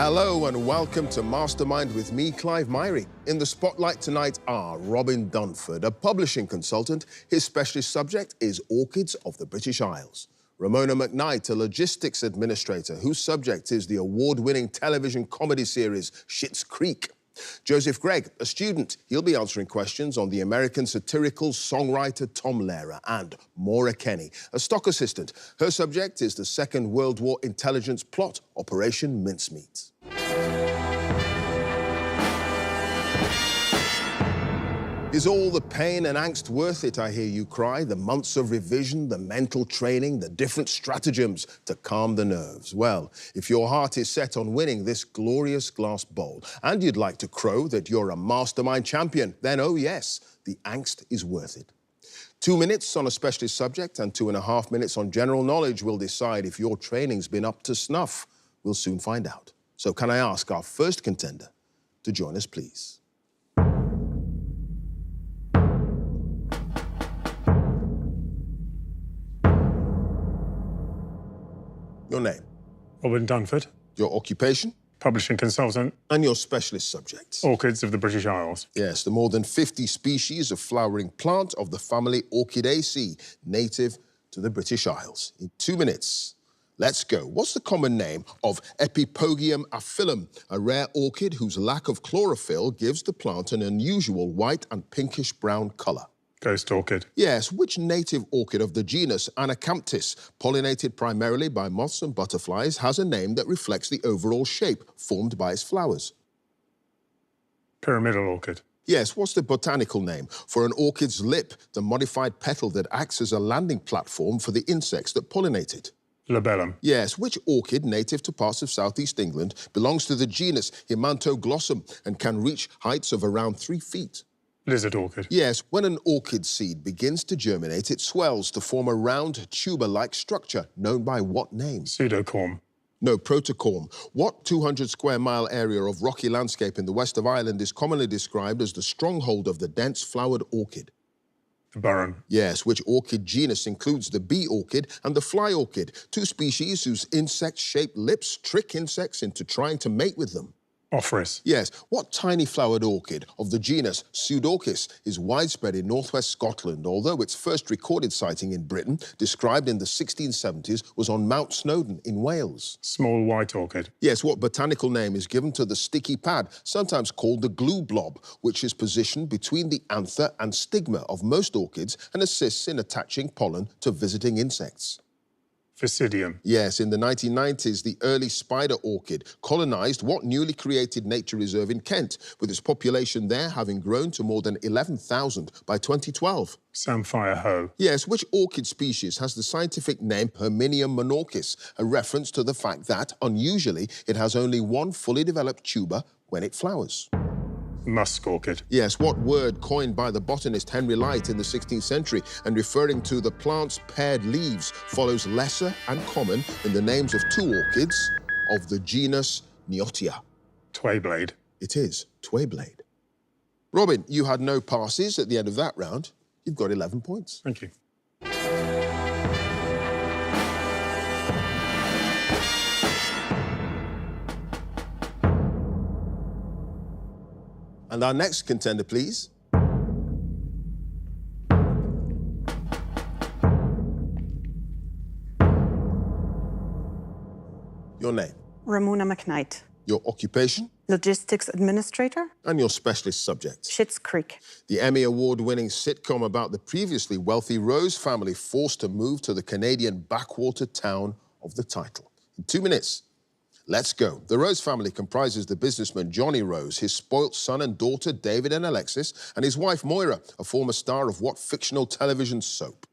Hello and welcome to Mastermind with me, Clive Myrie. In the spotlight tonight are Robin Dunford, a publishing consultant. His specialist subject is Orchids of the British Isles. Ramona McKnight, a logistics administrator whose subject is the award-winning television comedy series Schitt's Creek. Joseph Gregg, a student. He'll be answering questions on the American satirical songwriter Tom Lehrer. And Maura Kenny, a stock assistant. Her subject is the Second World War intelligence plot, Operation Mincemeat. Is all the pain and angst worth it, I hear you cry? The months of revision, the mental training, the different stratagems to calm the nerves. Well, if your heart is set on winning this glorious glass bowl and you'd like to crow that you're a mastermind champion, then oh yes, the angst is worth it. 2 minutes on a specialist subject and 2.5 minutes on general knowledge will decide if your training's been up to snuff. We'll soon find out. So can I ask our first contender to join us, please? Your name? Robin Dunford. Your occupation? Publishing consultant. And your specialist subjects? Orchids of the British Isles. Yes, the more than 50 species of flowering plant of the family Orchidaceae, native to the British Isles. In 2 minutes, let's go. What's the common name of Epipogium aphyllum, a rare orchid whose lack of chlorophyll gives the plant an unusual white and pinkish-brown colour? Ghost orchid. Yes, which native orchid of the genus Anacamptis, pollinated primarily by moths and butterflies, has a name that reflects the overall shape formed by its flowers? Pyramidal orchid. Yes, what's the botanical name for an orchid's lip, the modified petal that acts as a landing platform for the insects that pollinate it? Labellum. Yes, which orchid, native to parts of southeast England, belongs to the genus Himantoglossum and can reach heights of around 3 feet? Lizard orchid. Yes, when an orchid seed begins to germinate, it swells to form a round tuber-like structure known by what name? Pseudocorm. No, protocorm. What 200-square-mile area of rocky landscape in the west of Ireland is commonly described as the stronghold of the dense flowered orchid? The Burren. Yes, which orchid genus includes the bee orchid and the fly orchid, 2 species whose insect-shaped lips trick insects into trying to mate with them? Ophrys. Yes. What tiny flowered orchid of the genus Pseudorchis is widespread in northwest Scotland, although its first recorded sighting in Britain, described in the 1670s, was on Mount Snowdon in Wales? Small white orchid. Yes. What botanical name is given to the sticky pad, sometimes called the glue blob, which is positioned between the anther and stigma of most orchids and assists in attaching pollen to visiting insects? Physidium. Yes, in the 1990s, the early spider orchid colonised what newly created nature reserve in Kent, with its population there having grown to more than 11,000 by 2012. Samphire hoe. Yes, which orchid species has the scientific name Herminium monorchis, a reference to the fact that, unusually, it has only one fully developed tuber when it flowers? Musk orchid. Yes, what word coined by the botanist Henry Light in the 16th century and referring to the plant's paired leaves follows lesser and common in the names of 2 orchids of the genus Neotia? Twayblade. It is Twayblade. Robin, you had no passes at the end of that round. You've got 11 points. Thank you. And our next contender, please. Your name? Ramona McKnight. Your occupation? Logistics administrator. And your specialist subject? Schitt's Creek. The Emmy Award-winning sitcom about the previously wealthy Rose family forced to move to the Canadian backwater town of the title. In 2 minutes, let's go. The Rose family comprises the businessman Johnny Rose, his spoilt son and daughter David and Alexis, and his wife Moira, a former star of what fictional television soap?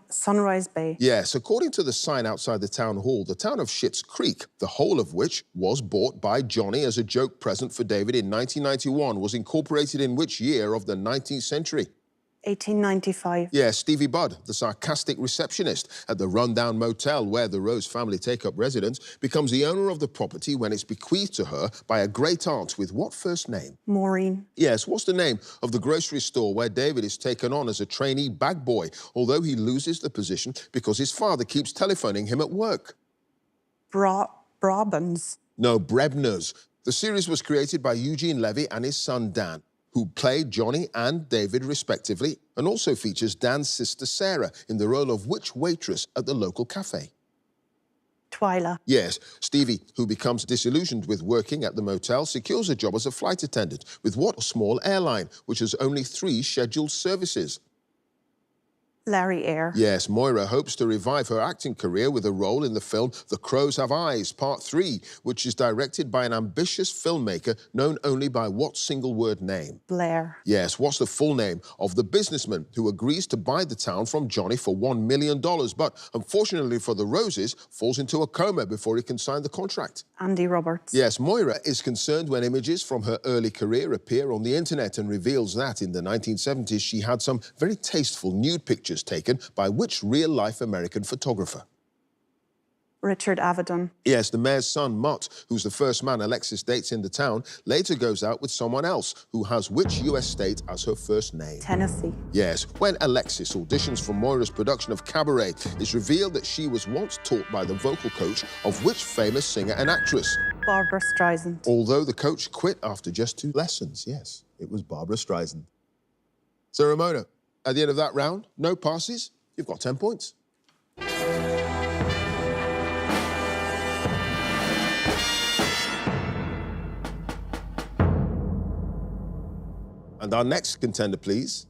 Sunrise Bay. Yes, according to the sign outside the town hall, the town of Schitt's Creek, the whole of which was bought by Johnny as a joke present for David in 1991, was incorporated in which year of the 19th century? 1895. Yes, Stevie Budd, the sarcastic receptionist at the rundown motel where the Rose family take up residence, becomes the owner of the property when it's bequeathed to her by a great aunt with what first name? Maureen. Yes, what's the name of the grocery store where David is taken on as a trainee bag boy, although he loses the position because his father keeps telephoning him at work? Brabants. No, Brebner's. The series was created by Eugene Levy and his son Dan, who played Johnny and David respectively, and also features Dan's sister Sarah in the role of witch waitress at the local cafe. Twyla. Yes, Stevie, who becomes disillusioned with working at the motel, secures a job as a flight attendant with what a small airline, which has only 3 scheduled services. Larry Eyre. Yes, Moira hopes to revive her acting career with a role in the film The Crows Have Eyes, Part 3, which is directed by an ambitious filmmaker known only by what single-word name? Blair. Yes, what's the full name of the businessman who agrees to buy the town from Johnny for $1 million, but unfortunately for the Roses, falls into a coma before he can sign the contract? Andy Roberts. Yes, Moira is concerned when images from her early career appear on the internet and reveals that in the 1970s she had some very tasteful nude pictures taken by which real-life American photographer? Richard Avedon. Yes, the mayor's son, Mott, who's the first man Alexis dates in the town, later goes out with someone else who has which US state as her first name? Tennessee. Yes, when Alexis auditions for Moira's production of Cabaret, it's revealed that she was once taught by the vocal coach of which famous singer and actress? Barbara Streisand. Although the coach quit after just 2 lessons. Yes, it was Barbara Streisand. So, Ramona, at the end of that round, no passes, you've got 10 points. And our next contender, please.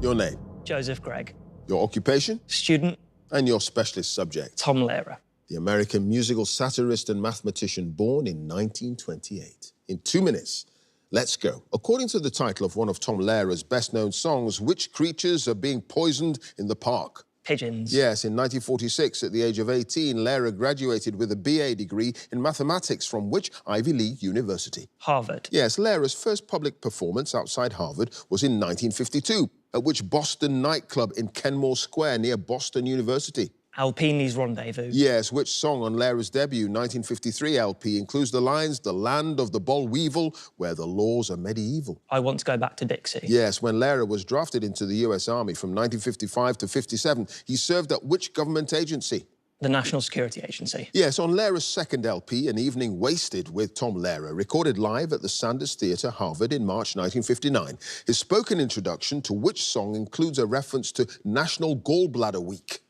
Your name, Joseph Gregg. your occupation, Student, and your specialist subject. Tom Lehrer. The American musical satirist and mathematician born in 1928. In 2 minutes, let's go. According to the title of one of Tom Lehrer's best-known songs, which creatures are being poisoned in the park? Pigeons. Yes, in 1946, at the age of 18, Lehrer graduated with a BA degree in mathematics from which Ivy League university? Harvard. Yes, Lehrer's first public performance outside Harvard was in 1952, at which Boston nightclub in Kenmore Square near Boston University? Alpini's Rendezvous. Yes, which song on Lehrer's debut 1953 LP includes the lines, "The land of the boll weevil, where the laws are medieval"? I Want to Go Back to Dixie. Yes, when Lehrer was drafted into the US Army from 1955 to 57, he served at which government agency? The National Security Agency. Yes, on Lehrer's second LP, An Evening Wasted with Tom Lehrer, recorded live at the Sanders Theatre, Harvard in March 1959. His spoken introduction to which song includes a reference to National Gallbladder Week?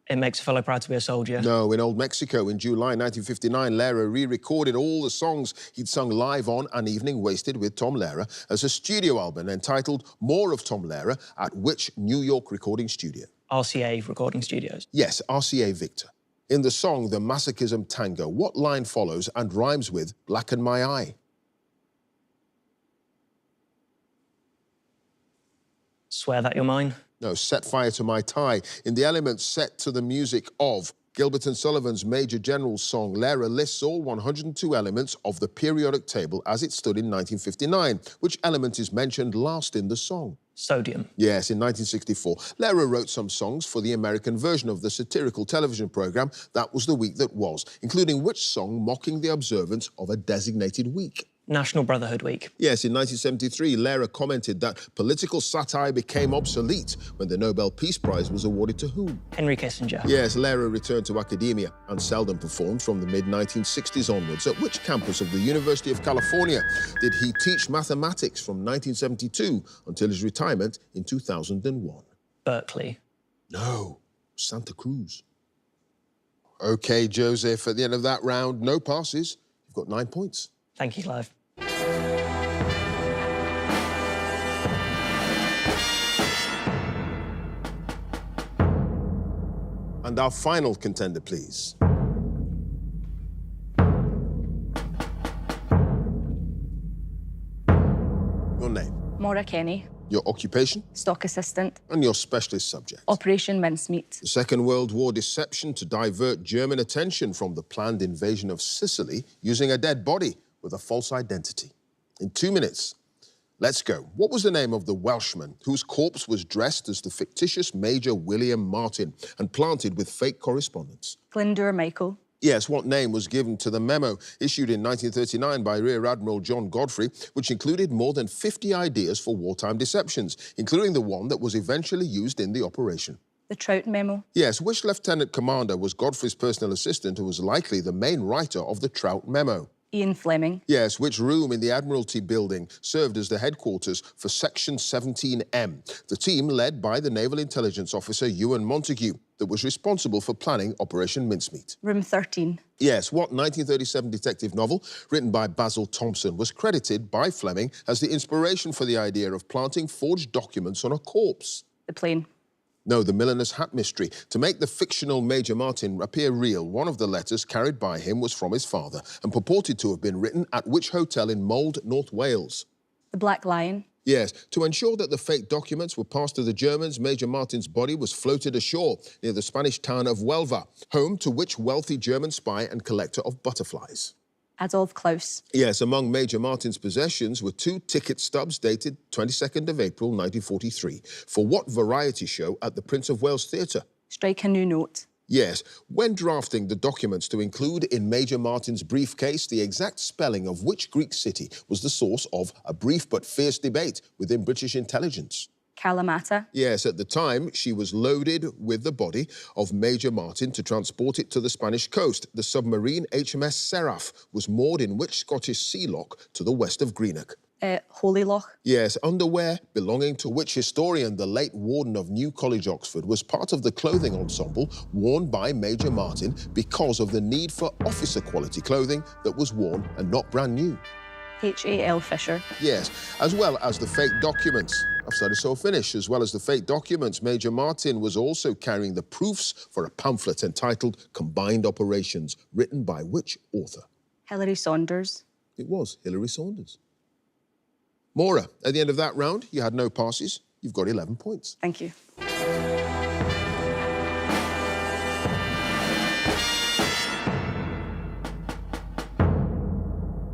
It Makes a Fellow Proud to Be a Soldier. No, in Old Mexico in July 1959, Lehrer re-recorded all the songs he'd sung live on An Evening Wasted with Tom Lehrer as a studio album entitled More of Tom Lehrer at which New York recording studio? RCA Recording Studios. Yes, RCA Victor. In the song The Masochism Tango, what line follows and rhymes with Blacken My Eye? Swear That You're Mine. No, Set Fire to My Tie. In the elements set to the music of Gilbert and Sullivan's Major General's song, Lehrer lists all 102 elements of the periodic table as it stood in 1959. Which element is mentioned last in the song? Sodium. Yes, in 1964. Lehrer wrote some songs for the American version of the Satirical television program That Was the Week That Was, including which song mocking the observance of a designated week? National Brotherhood Week. Yes, in 1973, Lehrer commented that political satire became obsolete when the Nobel Peace Prize was awarded to whom? Henry Kissinger. Yes, Lehrer returned to academia and seldom performed from the mid-1960s onwards. At which campus of the University of California did he teach mathematics from 1972 until his retirement in 2001? Berkeley. No, Santa Cruz. OK, Joseph, at the end of that round, no passes. You've got 9 points. Thank you, Clive. And our final contender, please. Your name, Maura Kenny, your occupation, stock assistant, and your specialist subject. Operation Mincemeat. The Second World War deception to divert German attention from the planned invasion of Sicily using a dead body with a false identity. In 2 minutes, let's go. What was the name of the Welshman whose corpse was dressed as the fictitious Major William Martin and planted with fake correspondence? Glyndŵr Michael. Yes, what name was given to the memo issued in 1939 by Rear Admiral John Godfrey, which included more than 50 ideas for wartime deceptions, including the one that was eventually used in the operation? The Trout Memo. Yes, which lieutenant commander was Godfrey's personal assistant who was likely the main writer of the Trout Memo? Ian Fleming. Yes, which room in the Admiralty building served as the headquarters for Section 17M, the team led by the Naval Intelligence Officer Ewan Montague that was responsible for planning Operation Mincemeat? Room 13. Yes, what 1937 detective novel, written by Basil Thompson, was credited by Fleming as the inspiration for the idea of planting forged documents on a corpse? The Plane. No, The Milliner's Hat Mystery. To make the fictional Major Martin appear real, one of the letters carried by him was from his father and purported to have been written at which hotel in Mold, North Wales? The Black Lion. Yes, to ensure that the fake documents were passed to the Germans, Major Martin's body was floated ashore near the Spanish town of Huelva, home to which wealthy German spy and collector of butterflies? Adolf Klaus. Yes, among Major Martin's possessions were 2 ticket stubs dated 22nd of April 1943. For what variety show at the Prince of Wales Theatre? Strike a New Note. Yes, when drafting the documents to include in Major Martin's briefcase, the exact spelling of which Greek city was the source of a brief but fierce debate within British intelligence? Kalamata. Yes, at the time, she was loaded with the body of Major Martin to transport it to the Spanish coast. The submarine HMS Seraph was moored in which Scottish sea lock to the west of Greenock? Holy Loch. Yes, underwear belonging to which historian, the late warden of New College, Oxford, was part of the clothing ensemble worn by Major Martin because of the need for officer-quality clothing that was worn and not brand new? H.A.L. Fisher. Yes, as well as the fake documents. I've started so finish. As well as the fake documents, Major Martin was also carrying the proofs for a pamphlet entitled Combined Operations, written by which author? Hilary Saunders. It was Hilary Saunders. Maura, at the end of that round, you had no passes. You've got 11 points. Thank you.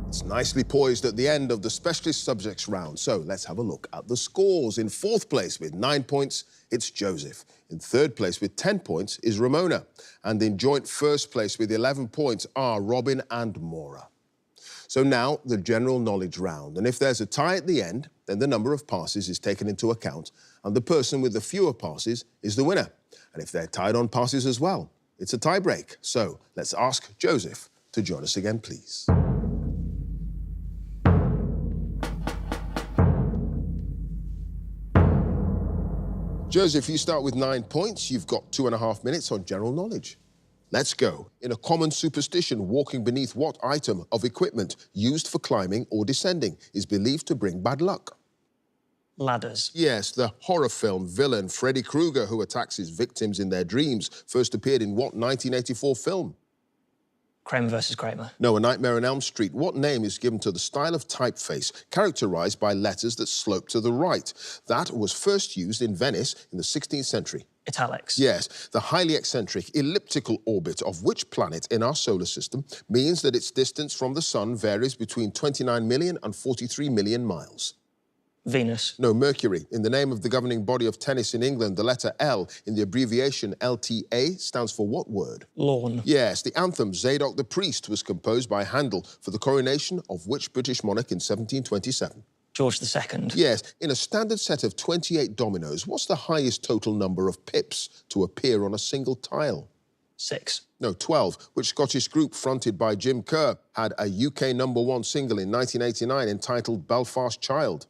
It's nicely poised at the end of the specialist subjects round. So let's have a look at the scores. In 4th place with 9 points, it's Joseph. In 3rd place with 10 points is Ramona. And in joint 1st place with 11 points are Robin and Maura. So now the general knowledge round. And if there's a tie at the end, then the number of passes is taken into account, and the person with the fewer passes is the winner. And if they're tied on passes as well, it's a tie break. So let's ask Joseph to join us again, please. Joseph, you start with 9 points. You've got 2.5 minutes on general knowledge. Let's go. In a common superstition, walking beneath what item of equipment used for climbing or descending is believed to bring bad luck? Ladders. Yes, the horror film villain Freddy Krueger, who attacks his victims in their dreams, first appeared in what 1984 film? Kramer versus Kramer. No, A Nightmare on Elm Street. What name is given to the style of typeface characterized by letters that slope to the right? That was first used in Venice in the 16th century. Italics. Yes, the highly eccentric elliptical orbit of which planet in our solar system means that its distance from the sun varies between 29 million and 43 million miles? Venus. No, Mercury. In the name of the governing body of tennis in England, the letter L in the abbreviation LTA stands for what word? Lawn. Yes, the anthem Zadok the Priest was composed by Handel for the coronation of which British monarch in 1727? George II. Yes, in a standard set of 28 dominoes, what's the highest total number of pips to appear on a single tile? 6. No, 12. Which Scottish group fronted by Jim Kerr had a UK #1 single in 1989 entitled Belfast Child?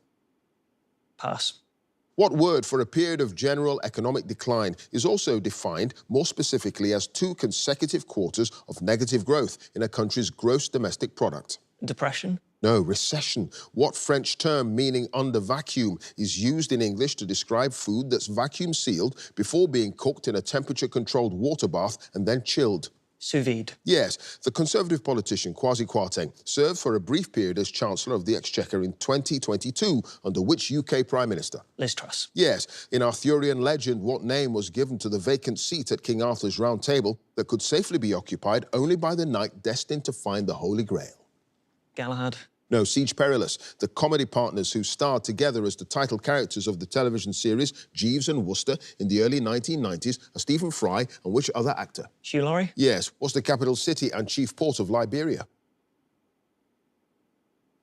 Pass. What word for a period of general economic decline is also defined more specifically as 2 consecutive quarters of negative growth in a country's gross domestic product? Depression. No, recession. What French term meaning under vacuum is used in English to describe food that's vacuum sealed before being cooked in a temperature-controlled water bath and then chilled? Sous vide. Yes, the Conservative politician Kwasi Kwarteng served for a brief period as Chancellor of the Exchequer in 2022 under which UK Prime Minister? Liz Truss. Yes, in Arthurian legend, what name was given to the vacant seat at King Arthur's Round Table that could safely be occupied only by the knight destined to find the Holy Grail? Galahad. No, Siege Perilous, the comedy partners who starred together as the title characters of the television series Jeeves and Wooster in the early 1990s are Stephen Fry and which other actor? Hugh Laurie. Yes. What's the capital city and chief port of Liberia?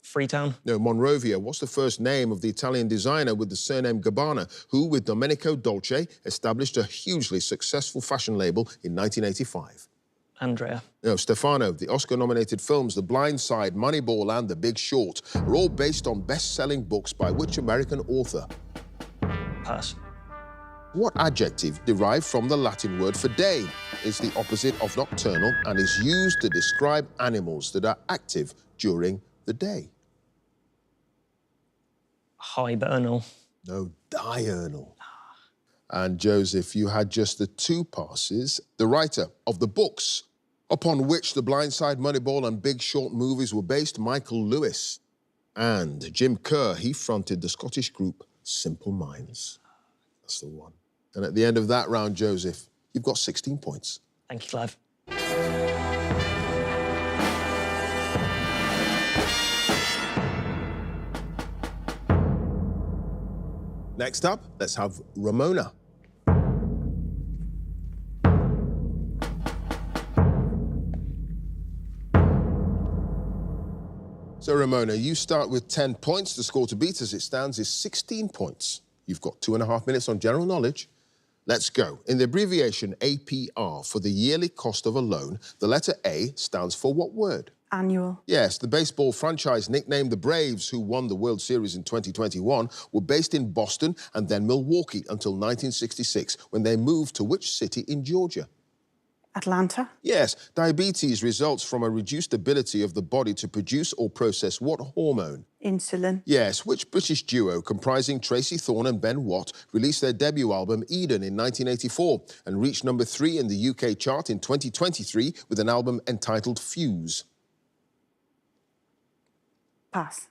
Freetown. No, Monrovia. What's the first name of the Italian designer with the surname Gabbana, who, with Domenico Dolce, established a hugely successful fashion label in 1985? Andrea. No, Stefano. The Oscar-nominated films The Blind Side, Moneyball and The Big Short are all based on best-selling books by which American author? Pass. What adjective, derived from the Latin word for day, is the opposite of nocturnal and is used to describe animals that are active during the day? Hibernal. No, diurnal. And Joseph, you had just the 2 passes. The writer of the books upon which The Blind Side, Moneyball and Big Short movies were based, Michael Lewis. And Jim Kerr, he fronted the Scottish group Simple Minds. That's the one. And at the end of that round, Joseph, you've got 16 points. Thank you, Clive. Next up, let's have Ramona. So, Ramona, you start with 10 points. The score to beat as it stands is 16 points. You've got 2.5 minutes on general knowledge. Let's go. In the abbreviation APR for the yearly cost of a loan, the letter A stands for what word? Annual. Yes, the baseball franchise nicknamed the Braves, who won the World Series in 2021, were based in Boston and then Milwaukee until 1966, when they moved to which city in Georgia? Atlanta. Yes, diabetes results from a reduced ability of the body to produce or process what hormone? Insulin. Yes, which British duo comprising Tracy Thorn and Ben Watt released their debut album Eden in 1984 and reached number 3 in the UK chart in 2023 with an album entitled Fuse? Pass.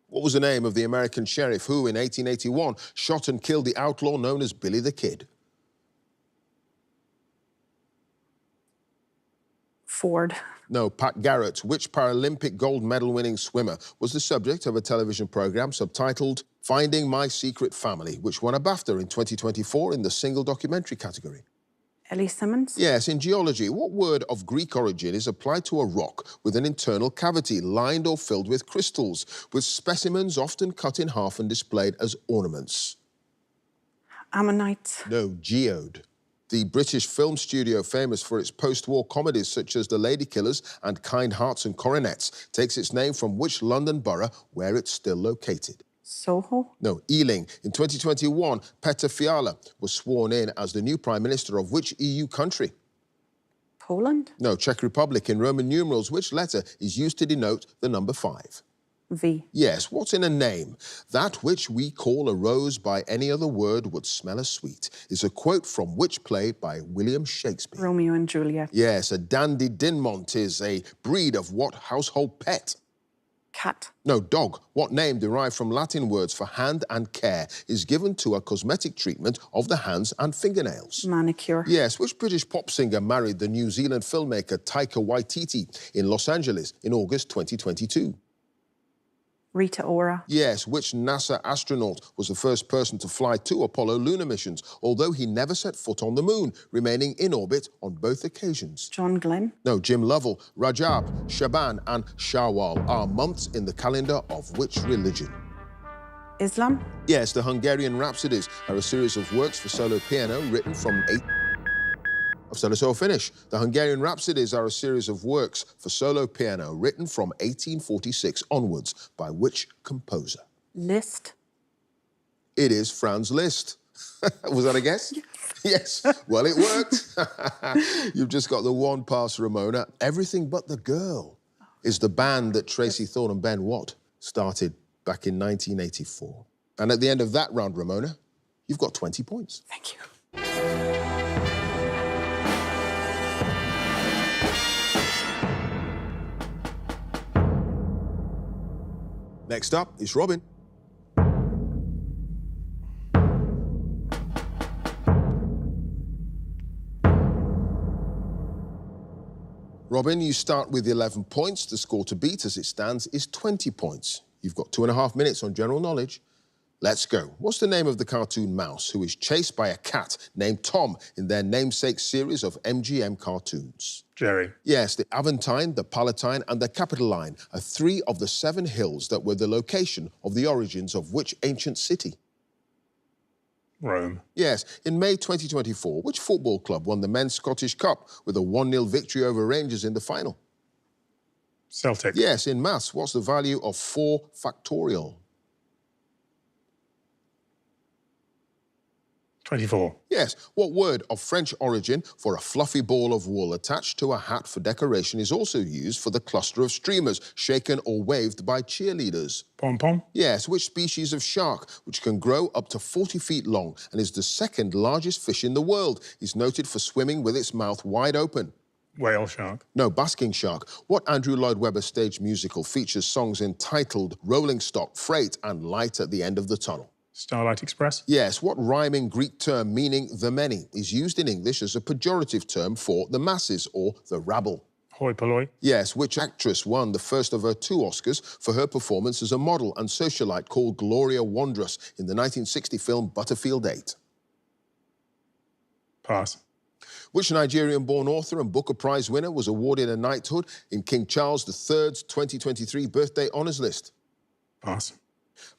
What was the name of the American sheriff who, in 1881, shot and killed the outlaw known as Billy the Kid? Ford. No, Pat Garrett. Which Paralympic gold medal-winning swimmer was the subject of a television program subtitled Finding My Secret Family, which won a BAFTA in 2024 in the single documentary category? Ellie Simmons. Yes, in geology, what word of Greek origin is applied to a rock with an internal cavity lined or filled with crystals, with specimens often cut in half and displayed as ornaments? Ammonite. No, geode. The British film studio, famous for its post-war comedies such as The Lady Killers and Kind Hearts and Coronets, takes its name from which London borough where it's still located? Soho. No, Ealing. In 2021, Petr Fiala was sworn in as the new Prime Minister of which EU country? Poland. No, Czech Republic. In Roman numerals, which letter is used to denote the number 5? V. Yes, what's in a name? That which we call a rose by any other word would smell as sweet is a quote from which play by William Shakespeare? Romeo and Juliet. Yes, a dandy dinmont is a breed of what household pet? Cat. No, dog. What name derived from Latin words for hand and care is given to a cosmetic treatment of the hands and fingernails? Manicure. Yes, which British pop singer married the New Zealand filmmaker Taika Waititi in Los Angeles in August 2022? Rita Ora. Yes, which NASA astronaut was the first person to fly 2 Apollo lunar missions, although he never set foot on the moon, remaining in orbit on both occasions? John Glenn. No, Jim Lovell. Rajab, Shaban and Shawwal are months in the calendar of which religion? Islam. Yes, the Hungarian Rhapsodies are a series of works for solo piano written from finish. The Hungarian Rhapsodies are a series of works for solo piano written from 1846 onwards by which composer? Liszt. It is Franz Liszt. Was that a guess? Yes. Well, it worked. You've just got the 1 pass, Ramona. Everything But the Girl is the band that Tracy Thorn and Ben Watt started back in 1984. And at the end of that round, Ramona, you've got 20 points. Thank you. Next up is Robin. Robin, you start with 11 points. The score to beat as it stands is 20 points. You've got 2.5 minutes on general knowledge. Let's go. What's the name of the cartoon mouse who is chased by a cat named Tom in their namesake series of MGM cartoons? Jerry. Yes, the Aventine, the Palatine and the Capitoline are 3 of the 7 hills that were the location of the origins of which ancient city? Rome. Yes, in May 2024, which football club won the Men's Scottish Cup with a 1-0 victory over Rangers in the final? Celtic. Yes, in maths, what's the value of 4 factorial? 24. Yes, what word of French origin for a fluffy ball of wool attached to a hat for decoration is also used for the cluster of streamers shaken or waved by cheerleaders? Pom-pom. Yes, which species of shark, which can grow up to 40 feet long and is the 2nd largest fish in the world, is noted for swimming with its mouth wide open? Whale shark. No, basking shark. What Andrew Lloyd Webber stage musical features songs entitled Rolling Stock, Freight and Light at the End of the Tunnel? Starlight Express. Yes, what rhyming Greek term meaning the many is used in English as a pejorative term for the masses or the rabble? Hoi polloi. Yes, which actress won the first of her 2 Oscars for her performance as a model and socialite called Gloria Wondrous in the 1960 film Butterfield 8? Pass. Which Nigerian-born author and Booker Prize winner was awarded a knighthood in King Charles III's 2023 birthday honours list? Pass.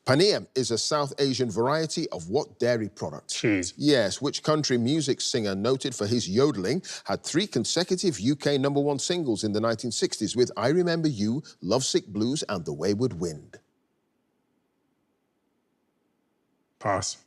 Paneer is a South Asian variety of what dairy product? Cheese. Yes, which country music singer noted for his yodeling had 3 consecutive UK #1 singles in the 1960s with I Remember You, Lovesick Blues and The Wayward Wind? Pass.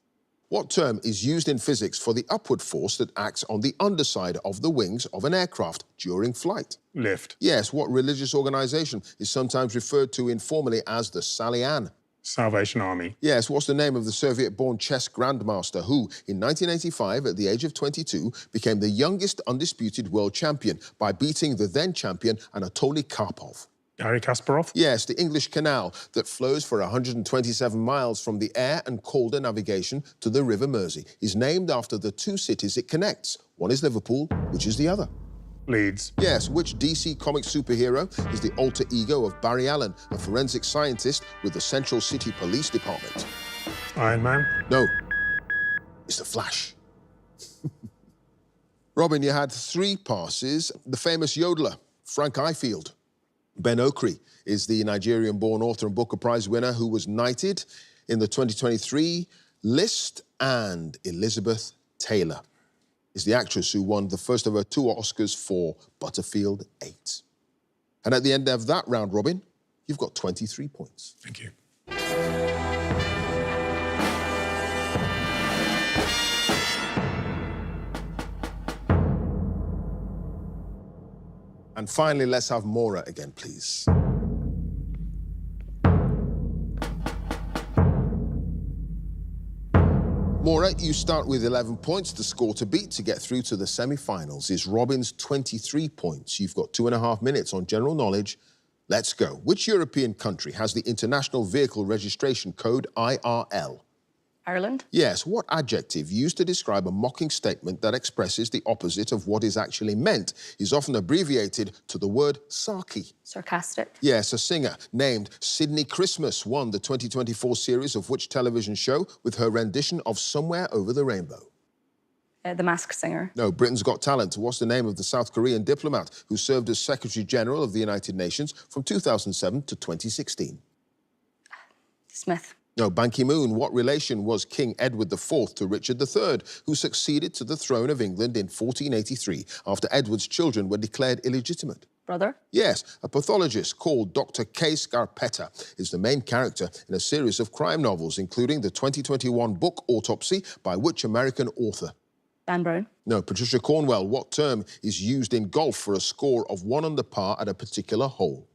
What term is used in physics for the upward force that acts on the underside of the wings of an aircraft during flight? Lift. Yes, what religious organisation is sometimes referred to informally as the Sally Ann? Salvation Army. Yes, what's the name of the Soviet-born chess grandmaster who, in 1985, at the age of 22, became the youngest undisputed world champion by beating the then-champion Anatoly Karpov? Garry Kasparov. Yes, the English Canal that flows for 127 miles from the air and Calder navigation to the River Mersey is named after the 2 cities it connects. One is Liverpool, which is the other? Leeds. Yes, which DC comic superhero is the alter ego of Barry Allen, a forensic scientist with the Central City Police Department? Iron Man. No, it's the Flash. Robin, you had 3 passes. The famous yodeler, Frank Ifield. Ben Okri is the Nigerian-born author and Booker Prize winner who was knighted in the 2023 list, and Elizabeth Taylor is the actress who won the first of her 2 Oscars for Butterfield 8. And at the end of that round, Robin, you've got 23 points. Thank you. And finally, let's have Maura again, please. Maura, you start with 11 points. The score to beat to get through to the semi-finals is Robin's 23 points. You've got 2.5 minutes on general knowledge. Let's go. Which European country has the International Vehicle Registration Code, IRL? Ireland. Yes, what adjective used to describe a mocking statement that expresses the opposite of what is actually meant is often abbreviated to the word sarky? Sarcastic. Yes, a singer named Sydney Christmas won the 2024 series of which television show with her rendition of Somewhere Over the Rainbow? The Masked Singer. No, Britain's Got Talent. What's the name of the South Korean diplomat who served as Secretary General of the United Nations from 2007 to 2016? Smith. No, Ban Ki-moon. What relation was King Edward IV to Richard III, who succeeded to the throne of England in 1483 after Edward's children were declared illegitimate? Brother. Yes, a pathologist called Dr. K. Scarpetta is the main character in a series of crime novels, including the 2021 book Autopsy by which American author? Dan Brown. No, Patricia Cornwell. What term is used in golf for a score of 1 under par at a particular hole?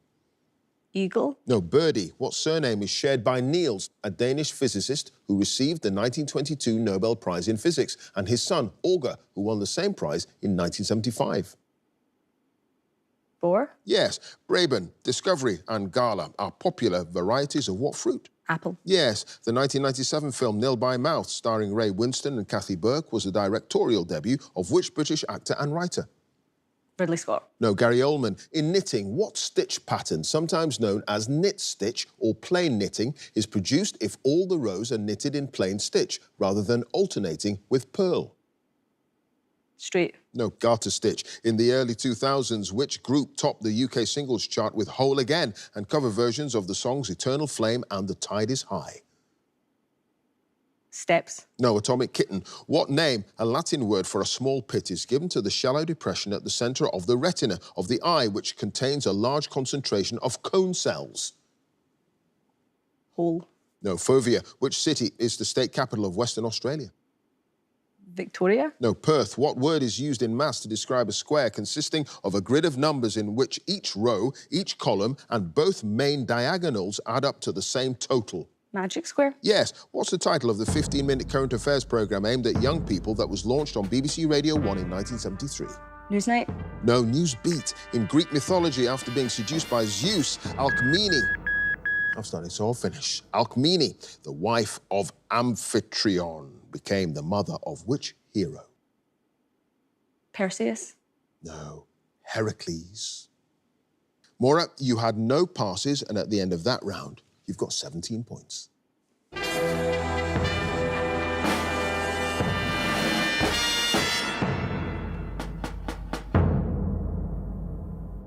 Eagle. No, birdie. What surname is shared by Niels, a Danish physicist who received the 1922 Nobel Prize in Physics, and his son, Olga, who won the same prize in 1975? Boar. Yes, Braben, Discovery and Gala are popular varieties of what fruit? Apple. Yes, the 1997 film Nil by Mouth, starring Ray Winston and Kathy Burke, was the directorial debut of which British actor and writer? Ridley Scott. No, Gary Oldman. In knitting, what stitch pattern, sometimes known as knit stitch or plain knitting, is produced if all the rows are knitted in plain stitch rather than alternating with purl? Straight. No, garter stitch. In the early 2000s, which group topped the UK singles chart with Whole Again and cover versions of the songs Eternal Flame and The Tide is High? Steps. No, Atomic Kitten. What name, a Latin word for a small pit, is given to the shallow depression at the centre of the retina of the eye, which contains a large concentration of cone cells? Hole. No, Fovea. Which city is the state capital of Western Australia? Victoria. No, Perth. What word is used in maths to describe a square consisting of a grid of numbers in which each row, each column, and both main diagonals add up to the same total? Magic Square. Yes. What's the title of the 15-minute current affairs programme aimed at young people that was launched on BBC Radio 1 in 1973? Newsnight. No, Newsbeat. In Greek mythology, after being seduced by Zeus, Alcmene... I've started, so I'll finish. Alcmene, the wife of Amphitryon, became the mother of which hero? Perseus. No, Heracles. Maura, you had no passes, and at the end of that round, you've got 17 points.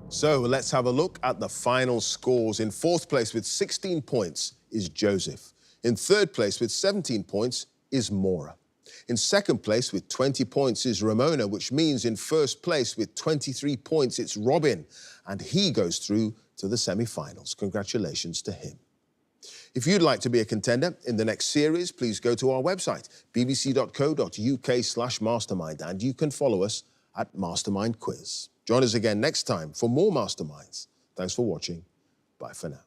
So let's have a look at the final scores. In fourth place with 16 points is Joseph. In third place with 17 points is Maura. In second place with 20 points is Ramona, which means in first place with 23 points it's Robin, and he goes through to the semi-finals. Congratulations to him. If you'd like to be a contender in the next series, please go to our website, bbc.co.uk/mastermind, and you can follow us at Mastermind Quiz. Join us again next time for more Masterminds. Thanks for watching. Bye for now.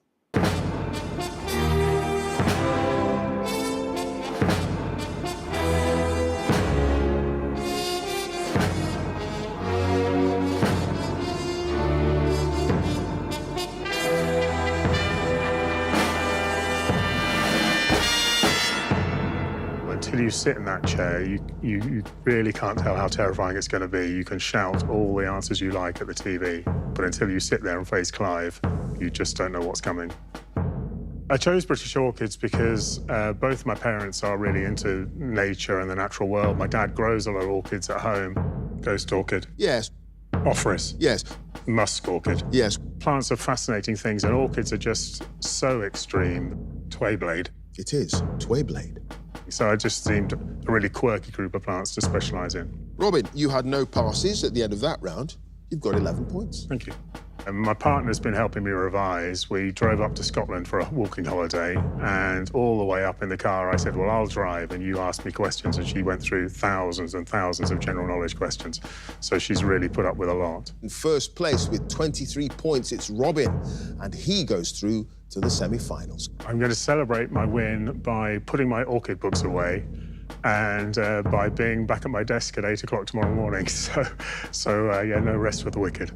Until you sit in that chair, you really can't tell how terrifying it's going to be. You can shout all the answers you like at the TV, but until you sit there and face Clive, you just don't know what's coming. I chose British Orchids because both my parents are really into nature and the natural world. My dad grows a lot of orchids at home. Ghost orchid. Yes. Ophrys. Yes. Musk orchid. Yes. Plants are fascinating things, and orchids are just so extreme. Twayblade. It is. Twayblade. So I just seemed a really quirky group of plants to specialise in. Robin, you had no passes at the end of that round. You've got 11 points. Thank you. And my partner's been helping me revise. We drove up to Scotland for a walking holiday, and all the way up in the car, I said, well, I'll drive, and you ask me questions, and she went through thousands and thousands of general knowledge questions. So she's really put up with a lot. In first place with 23 points, it's Robin, and he goes through to the semi-finals. I'm going to celebrate my win by putting my orchid books away and by being back at my desk at 8 o'clock tomorrow morning. So yeah, no rest for the wicked.